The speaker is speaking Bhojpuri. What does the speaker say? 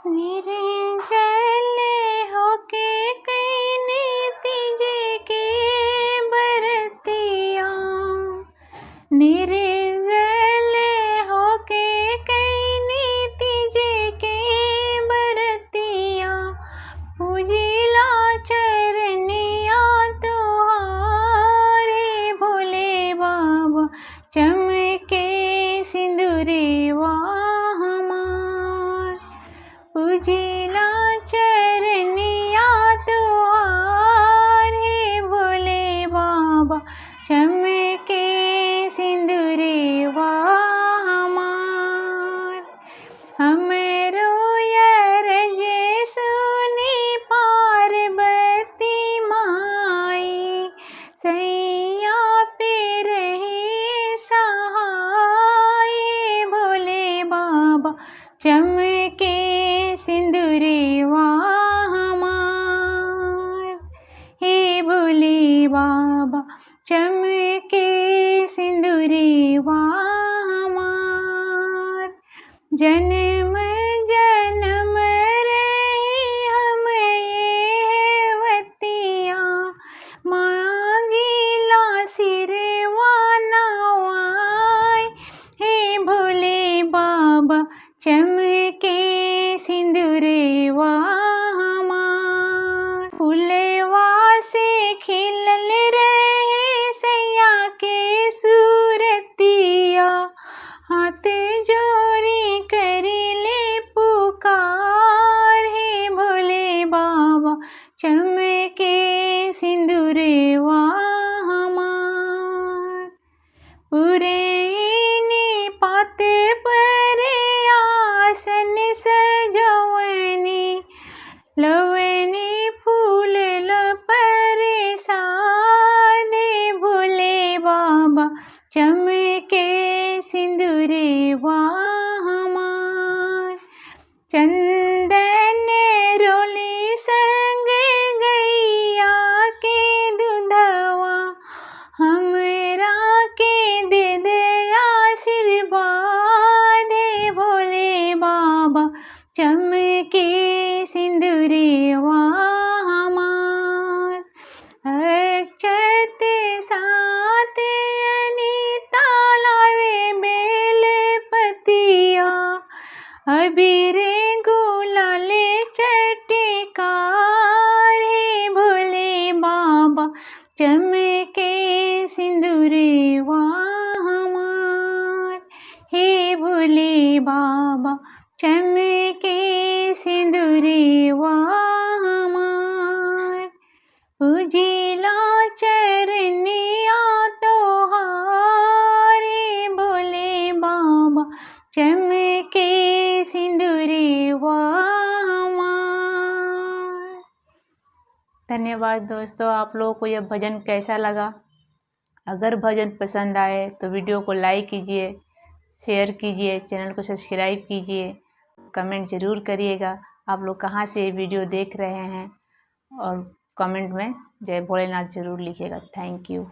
निर्जल होके कईने तीजे के बरतिया, निर्जल होके कईने तीजे के बरतिया, पूजिला चरनिया तुहारे भोले बाबा, चमके सिंदूरवा हमार, पूजिला चरनिया तुहारे भोले बाबा, चमके सिंदूरवा हमार। हमरो अरज सुनी पार्वती माई, सैया पे रहे सहाय भोले बाबा, चमके सिंदूरवा हमार। हे भोले बाबा, चमके सिंदूरवा हमार। जन्म जन्म रही हम ये वतिया, मांगिला सिरवा नवाय, हे भोले बाबा, चमके सिंदूरवा हमार। फूलवा से खिलल रहे सैया के सूरतिया, हाथ जोड़ी करिले पुकार, हे भोले बाबा, चमके सिंदूरवा हमार। पुरैनी पात पर आसन सजवनी, लवनी फूल परसाद, भोले बाबा, चमके सिंदूरवा हमार। चंदन रोली संग गैया के दूधवा, हमरा के दे दे आशीर्वाद, भोले बाबा, चमके सिंदूरवा हमार। अक्षत साथ अनीता लावे बेल पतिया, अबीर गुलाल चटकार, हे भोले बाबा, चमके सिंदूरवा हमार। हे भोले बाबा, चमके सिंदूरवा हमार। पूजिला चरनिया तुहारे भोले बाबा, चमके सिंदूरवा हमार। धन्यवाद दोस्तों। आप लोगों को यह भजन कैसा लगा? अगर भजन पसंद आए तो वीडियो को लाइक कीजिए, शेयर कीजिए, चैनल को सब्सक्राइब कीजिए, कमेंट ज़रूर करिएगा आप लोग कहाँ से वीडियो देख रहे हैं, और कमेंट में जय भोलेनाथ ज़रूर लिखिएगा। Thank you.